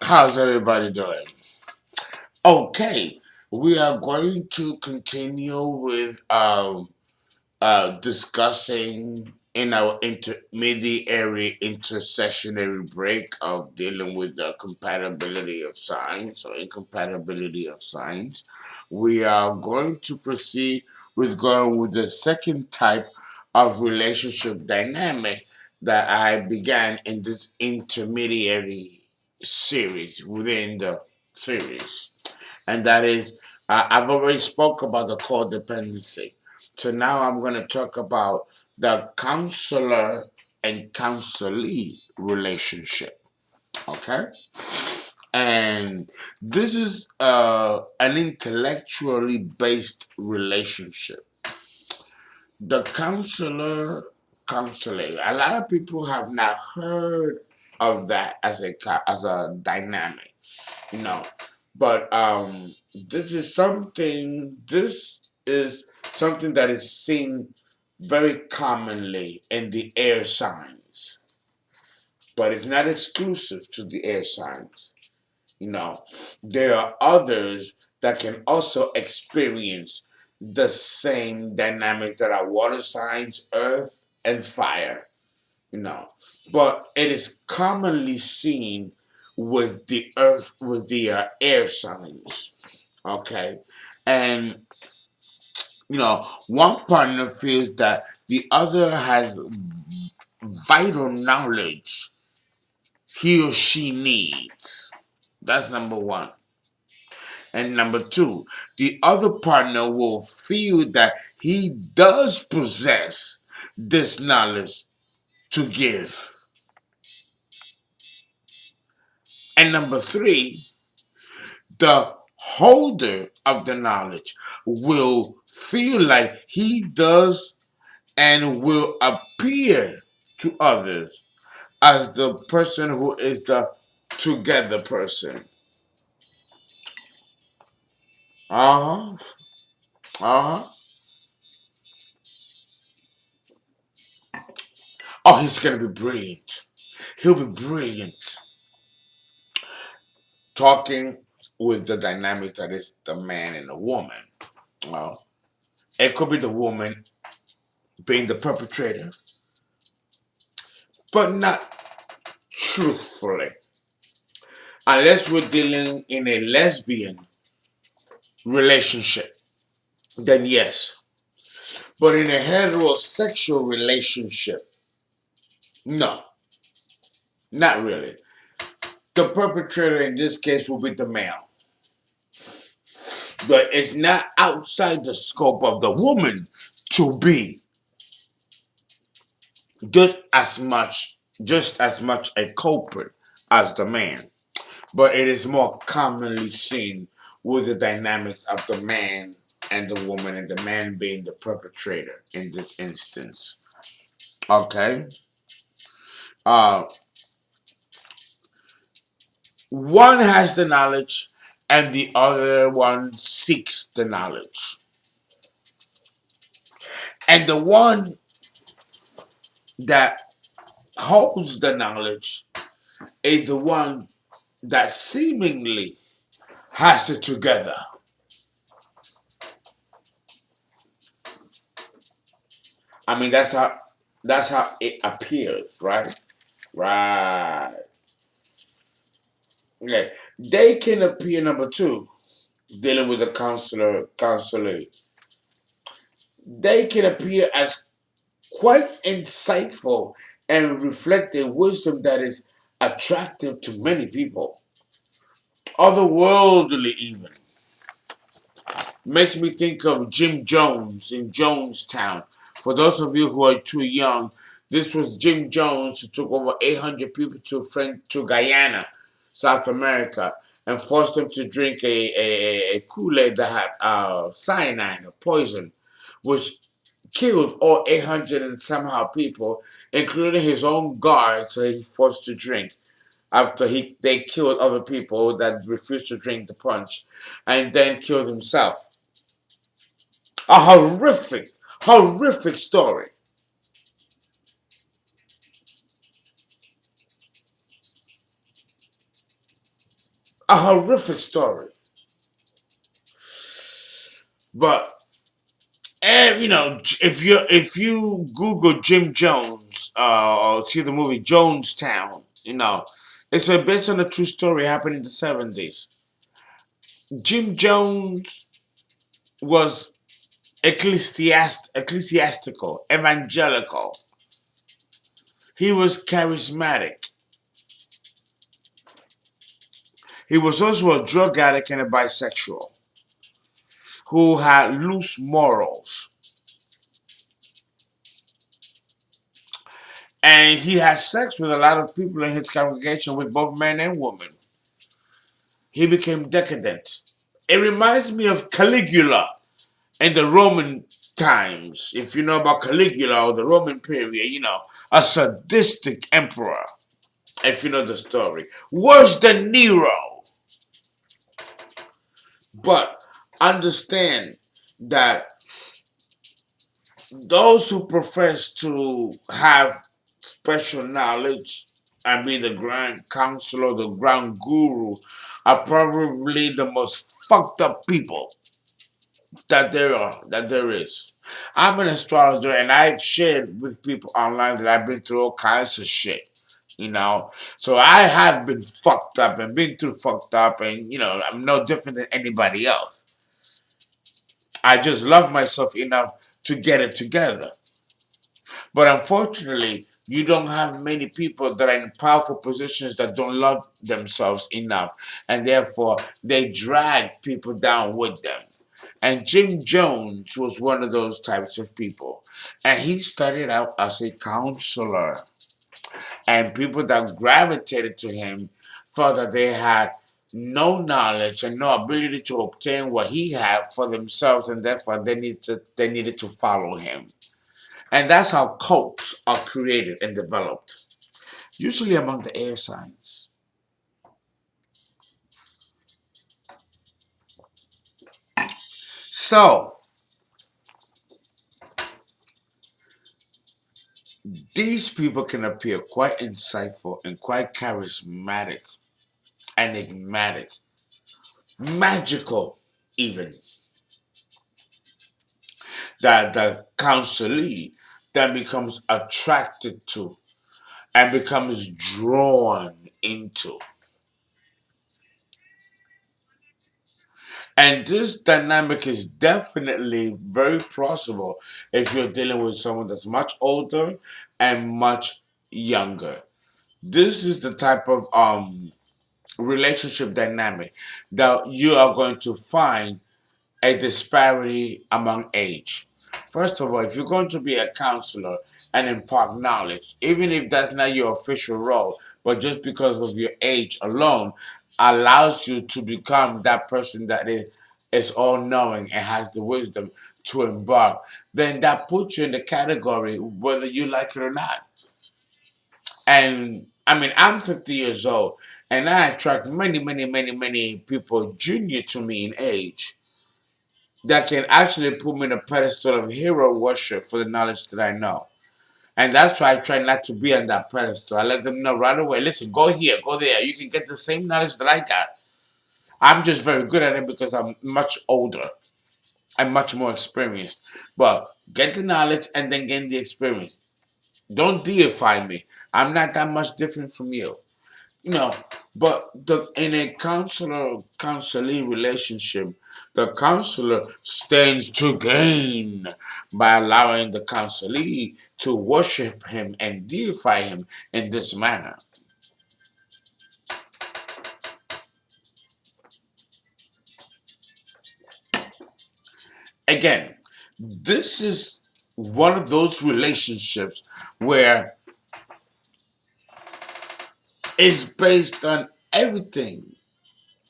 How's everybody doing? Okay, we are going to continue with discussing in our intermediary intersessionary break of dealing with the compatibility of signs or incompatibility of signs. We are going to proceed with going with the second type of relationship dynamic that I began in this intermediary series within the series, and that is I've already spoke about the codependency. So now I'm going to talk about the counselor and counselee relationship. Okay, and this is an intellectually based relationship. The counselor, a lot of people have not heard of that as a dynamic, you know. But this is something that is seen very commonly in the air signs, but it's not exclusive to the air signs. You know, there are others that can also experience the same dynamic that are water signs, earth, and fire. You know, but it is commonly seen with the earth, with the air signs. Okay, and one partner feels that the other has vital knowledge he or she needs. That's number one. And number two, the other partner will feel that he does possess this knowledge to give. And number three, the holder of the knowledge will feel like he does and will appear to others as the person who is the together person. Uh huh. Uh huh. Oh, he's gonna be brilliant. He'll be brilliant. Talking with the dynamic that is the man and the woman. Well, it could be the woman being the perpetrator, but not truthfully. Unless we're dealing in a lesbian relationship, then yes. But in a heterosexual relationship, no, not really. The perpetrator in this case will be the male. But it's not outside the scope of the woman to be just as much a culprit as the man. But it is more commonly seen with the dynamics of the man and the woman, and the man being the perpetrator in this instance. Okay? Uh, One has the knowledge and the other one seeks the knowledge. And the one that holds the knowledge is the one that seemingly has it together. I mean, that's how it appears, right? Right. Okay. They can appear number two, dealing with the counselor. They can appear as quite insightful and reflect a wisdom that is attractive to many people. Otherworldly even. Makes me think of Jim Jones in Jonestown. For those of you who are too young, this was Jim Jones who took over 800 people to Guyana, South America, and forced them to drink a Kool-Aid that had cyanide or poison, which killed all 800 and somehow people, including his own guards, so he forced to drink after they killed other people that refused to drink the punch, and then killed himself. A horrific, Horrific story. A horrific story. But if you Google Jim Jones, or see the movie Jonestown, it's based on a true story happened in the 70s. Jim Jones was ecclesiastical, evangelical. He was charismatic. He was also a drug addict and a bisexual who had loose morals. And he had sex with a lot of people in his congregation, with both men and women. He became decadent. It reminds me of Caligula in the Roman times. If you know about Caligula or the Roman period, a sadistic emperor. If you know the story, worse than Nero. But understand that those who profess to have special knowledge and be the grand counselor, the grand guru, are probably the most fucked up people that there is. I'm an astrologer, and I've shared with people online that I've been through all kinds of shit. So I have been fucked up and been through fucked up, and I'm no different than anybody else. I just love myself enough to get it together. But unfortunately, you don't have many people that are in powerful positions that don't love themselves enough. And therefore, they drag people down with them. And Jim Jones was one of those types of people. And he started out as a counselor. And people that gravitated to him thought that they had no knowledge and no ability to obtain what he had for themselves, and therefore they needed to follow him. And that's how cults are created and developed, usually among the air signs. So, these people can appear quite insightful and quite charismatic, enigmatic, magical, even. That the counselee then becomes attracted to and becomes drawn into. And this dynamic is definitely very plausible if you're dealing with someone that's much older and much younger. This is the type of relationship dynamic that you are going to find a disparity among age. First of all, if you're going to be a counselor and impart knowledge, even if that's not your official role, but just because of your age alone, allows you to become that person that is all knowing and has the wisdom to embark, then that puts you in the category whether you like it or not. And I mean, I'm 50 years old and I attract many, many, many, many people junior to me in age that can actually put me in a pedestal of hero worship for the knowledge that I know. And that's why I try not to be on that pedestal. I let them know right away, listen, go here, go there. You can get the same knowledge that I got. I'm just very good at it because I'm much older. I'm much more experienced. But get the knowledge and then gain the experience. Don't deify me. I'm not that much different from you. No, but in a counselor-counselee relationship, the counselor stands to gain by allowing the counselee to worship him and deify him in this manner. Again, this is one of those relationships where it's based on everything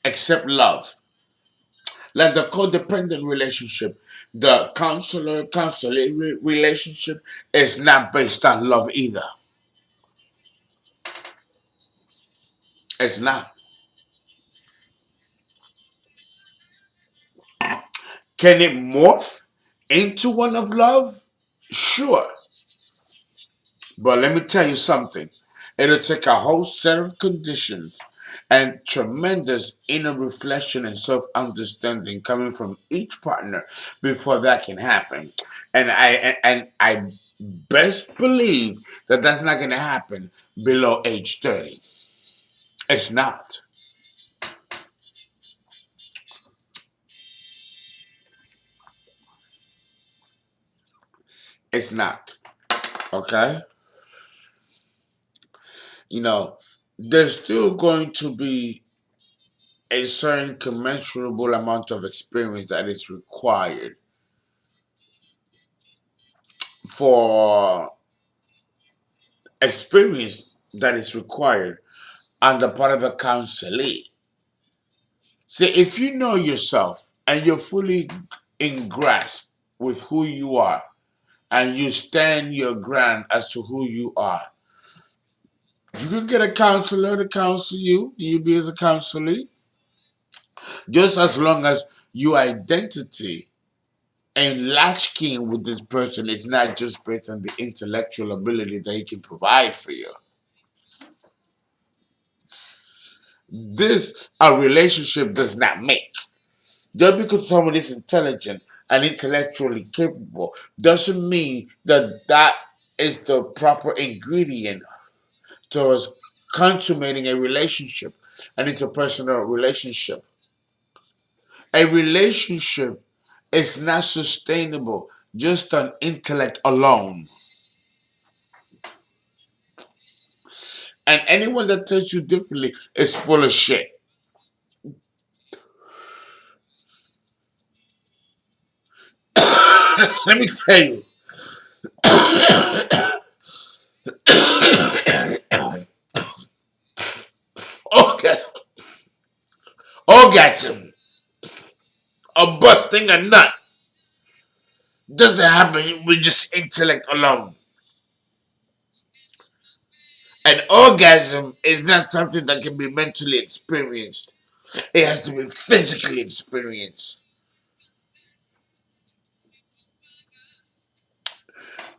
except love. Like the codependent relationship, the counselor relationship is not based on love either. It's not. Can it morph? into one of love, sure. But let me tell you something. It'll take a whole set of conditions and tremendous inner reflection and self-understanding coming from each partner before that can happen. And I best believe that that's not going to happen below age 30. It's not. It's not. Okay? You know, there's still going to be a certain commensurable amount of experience that is required for experience that is required on the part of a counselee. See, if you know yourself and you're fully in grasp with who you are and you stand your ground as to who you are, you can get a counselor to counsel you. You be the counselee. Just as long as your identity and latchkey with this person is not just based on the intellectual ability that he can provide for you. This a relationship does not make. Just because someone is intelligent and intellectually capable doesn't mean that that is the proper ingredient towards consummating a relationship, an interpersonal relationship. A relationship is not sustainable just on intellect alone. And anyone that tells you differently is full of shit. Let me tell you, orgasm, orgasm, or busting a nut doesn't happen with just intellect alone. An orgasm is not something that can be mentally experienced. It has to be physically experienced.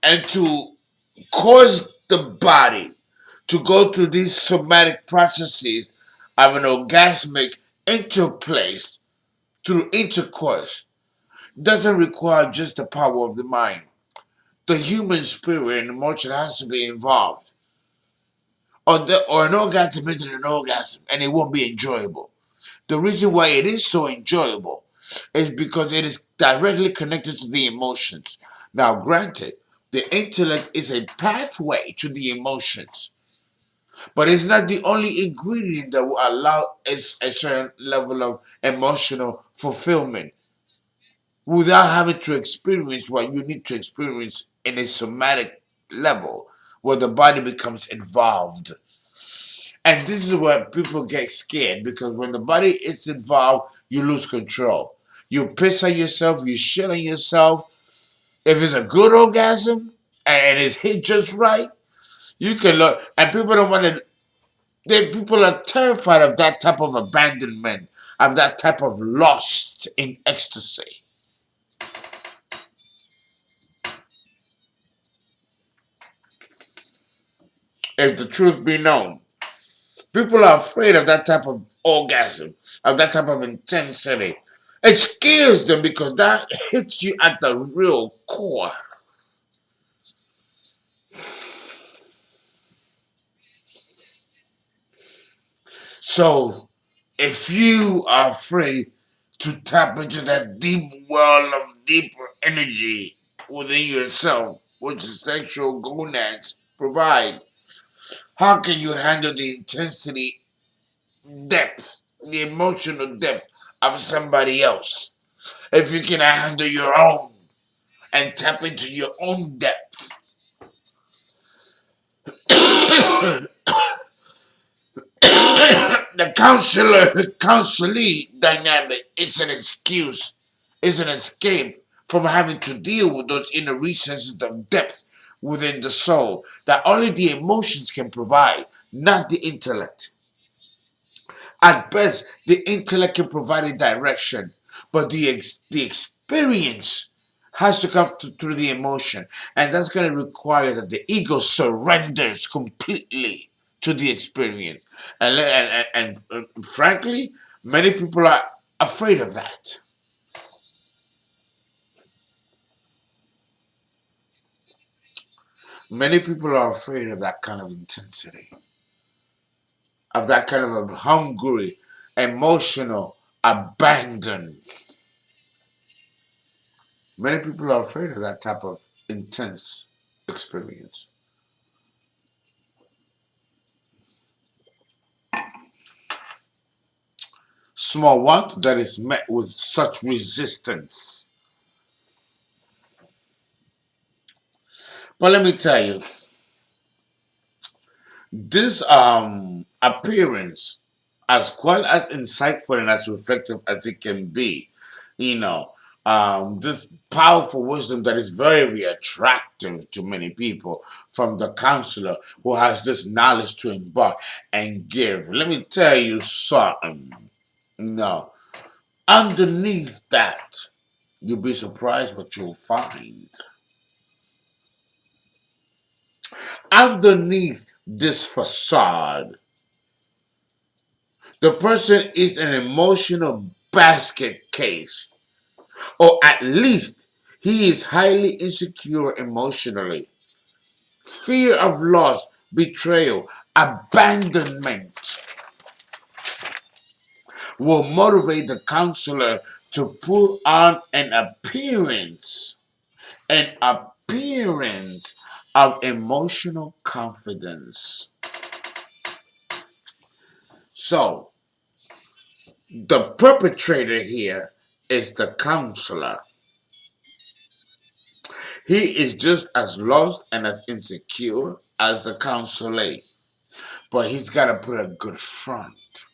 And to cause the body to go through these somatic processes of an orgasmic interplace through intercourse doesn't require just the power of the mind. The human spirit and emotion has to be involved. Or an orgasm isn't an orgasm and it won't be enjoyable. The reason why it is so enjoyable is because it is directly connected to the emotions. Now, granted, the intellect is a pathway to the emotions, but it's not the only ingredient that will allow a certain level of emotional fulfillment without having to experience what you need to experience in a somatic level where the body becomes involved. And this is where people get scared because when the body is involved, you lose control. You piss on yourself, you shit on yourself. If it's a good orgasm and it's hit just right, you can look. And people don't want to. People are terrified of that type of abandonment, of that type of lost in ecstasy. If the truth be known, people are afraid of that type of orgasm, of that type of intensity. It scares them because that hits you at the real core. So, if you are afraid to tap into that deep well of deeper energy within yourself, which the sexual gonads provide, how can you handle the intensity, depth, the emotional depth of somebody else? If you cannot handle your own and tap into your own depth. The counselee dynamic is an excuse, is an escape from having to deal with those inner recesses of depth within the soul that only the emotions can provide, not the intellect. At best, the intellect can provide a direction, but the experience has to come through the emotion, and that's going to require that the ego surrenders completely to the experience. And frankly, many people are afraid of that. Many people are afraid of that kind of intensity, of that kind of a hungry, emotional abandon. Many people are afraid of that type of intense experience. Small want that is met with such resistance. But let me tell you, this appearance, as well as insightful and as reflective as it can be, you know, this powerful wisdom that is very attractive to many people from the counselor who has this knowledge to impart and give. Let me tell you something. No, underneath that, you'll be surprised what you'll find. Underneath this facade, the person is an emotional basket case, or at least he is highly insecure emotionally. Fear of loss, betrayal, abandonment will motivate the counselor to put on an appearance of emotional confidence. So, the perpetrator here is the counselor. He is just as lost and as insecure as the Couselee, but he's got to put a good front.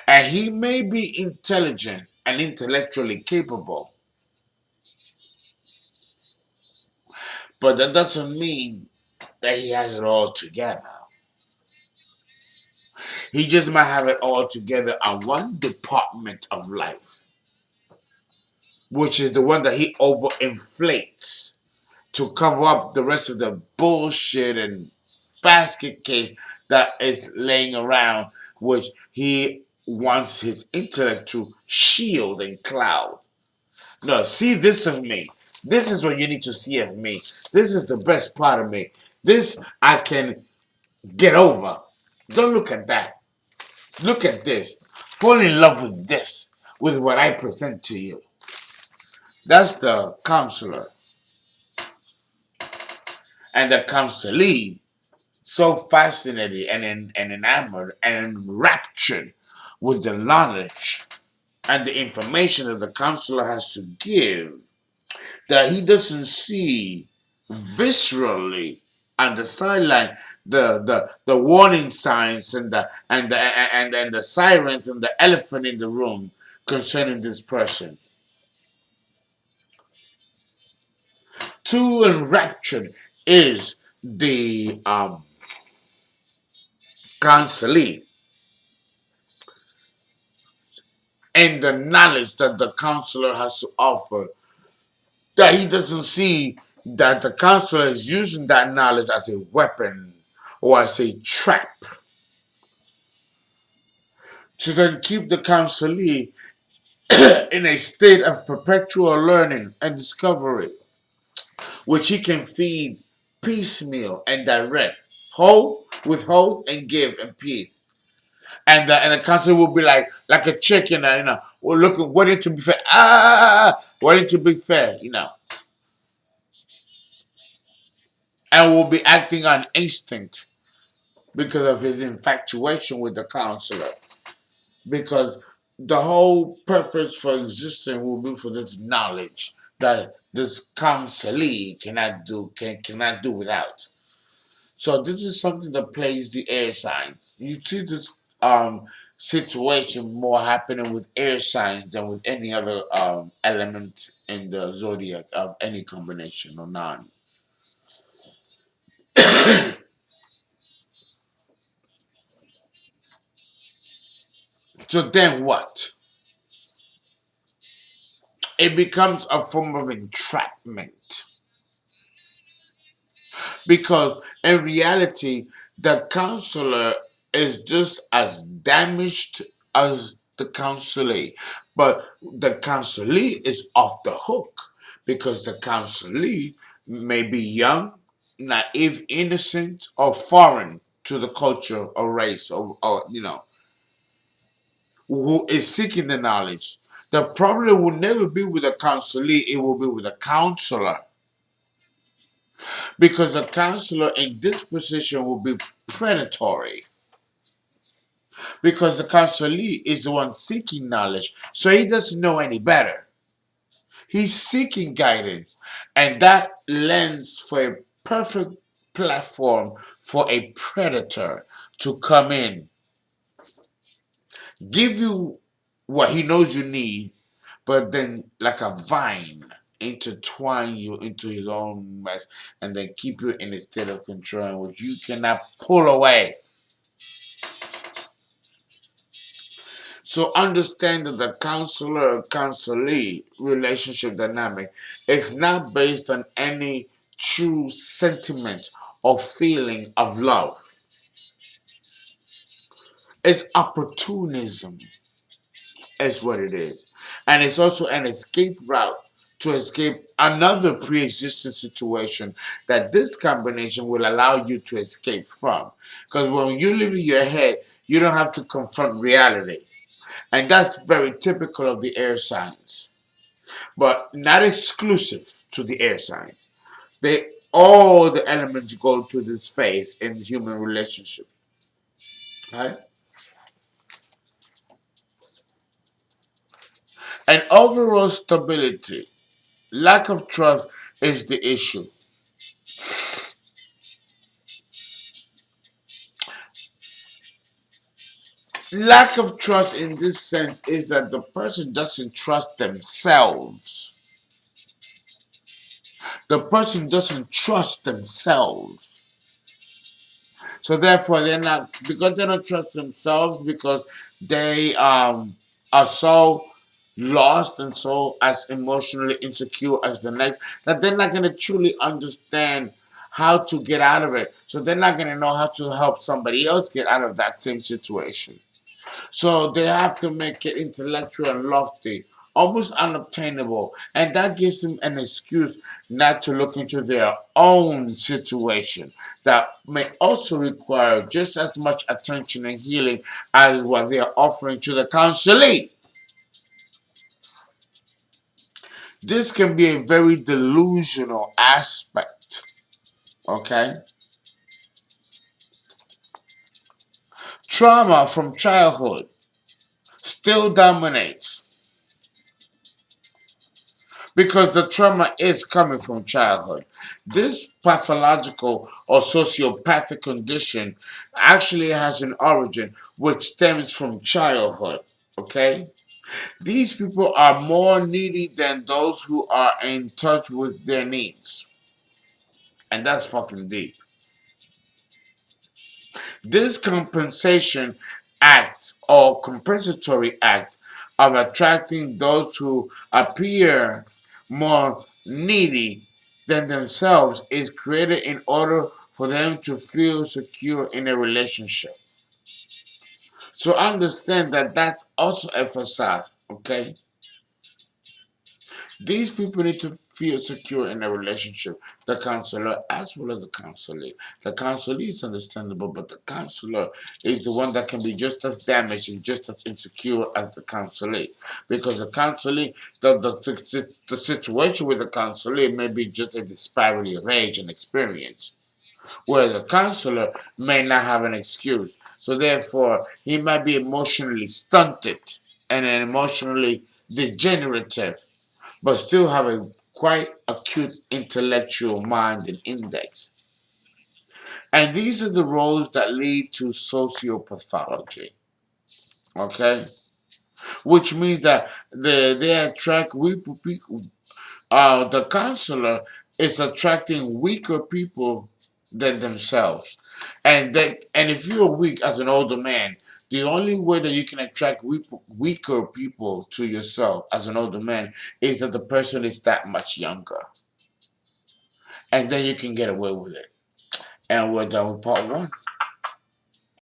And he may be intelligent and intellectually capable, but that doesn't mean that he has it all together. He just might have it all together on one department of life, which is the one that he overinflates to cover up the rest of the bullshit and basket case that is laying around, which he wants his intellect to shield and cloud. No, see this of me. This is what you need to see of me. This is the best part of me. This I can get over. Don't look at that. Look at this. Fall in love with this, with what I present to you. That's the counselor. And the counselee, so fascinated and enamored and enraptured with the knowledge and the information that the counselor has to give, that he doesn't see viscerally on the sideline the warning signs and the sirens and the elephant in the room concerning this person. Too enraptured is the counselee and the knowledge that the counselor has to offer, that he doesn't see that the counselor is using that knowledge as a weapon or as a trap to then keep the counselee in a state of perpetual learning and discovery, which he can feed piecemeal and direct, hold, withhold, and give and peace. And the counselor will be like a chicken, looking, waiting to be fed, waiting to be fed, and will be acting on instinct because of his infatuation with the counselor. Because the whole purpose for existing will be for this knowledge that this counselee cannot do without. So this is something that plays the air signs. You see this situation more happening with air signs than with any other element in the zodiac of any combination or none. So then what? It it becomes a form of entrapment because in reality, the counselor is just as damaged as the counselee, but the counselee is off the hook because the counselee may be young, naive, innocent, or foreign to the culture or race or who is seeking the knowledge. The problem will never be with a counselee, it will be with a counselor. Because a counselor in this position will be predatory. Because the counselee is the one seeking knowledge, so he doesn't know any better. He's seeking guidance, and that lends for a perfect platform for a predator to come in, give you what he knows you need, but then, like a vine, intertwine you into his own mess and then keep you in a state of control in which you cannot pull away. So understand that the counselor-counselee relationship dynamic is not based on any true sentiment or feeling of love. It's opportunism is what it is. And it's also an escape route to escape another pre-existing situation that this combination will allow you to escape from. Because when you live in your head, you don't have to confront reality. And that's very typical of the air signs, but not exclusive to the air signs. They all the elements go through this phase in human relationship. Right? And overall stability, lack of trust is the issue. Lack of trust in this sense is that the person doesn't trust themselves. The person doesn't trust themselves. So therefore, they're not because they don't trust themselves because they are so lost and so as emotionally insecure as the next that they're not going to truly understand how to get out of it. So they're not going to know how to help somebody else get out of that same situation. So they have to make it intellectual and lofty, almost unobtainable. And that gives them an excuse not to look into their own situation that may also require just as much attention and healing as what they are offering to the counselee. This can be a very delusional aspect. Okay? Trauma from childhood still dominates because the trauma is coming from childhood. This pathological or sociopathic condition actually has an origin which stems from childhood. Okay? These people are more needy than those who are in touch with their needs. And that's fucking deep. This compensation act or compensatory act of attracting those who appear more needy than themselves is created in order for them to feel secure in a relationship. So understand that that's also a facade, okay? These people need to feel secure in a relationship, the counselor as well as the counselee. The counselee is understandable, but the counselor is the one that can be just as damaged and just as insecure as the counselee. Because the counselee, the situation with the counselee may be just a disparity of age and experience. Whereas a counselor may not have an excuse. So therefore, he might be emotionally stunted and emotionally degenerative but still have a quite acute intellectual mind and index. And these are the roles that lead to sociopathology. Okay? Which means that they attract weak people. The counselor is attracting weaker people than themselves. And if you're weak as an older man, the only way that you can attract weaker people to yourself as an older man is that the person is that much younger. And then you can get away with it. And we're done with part one.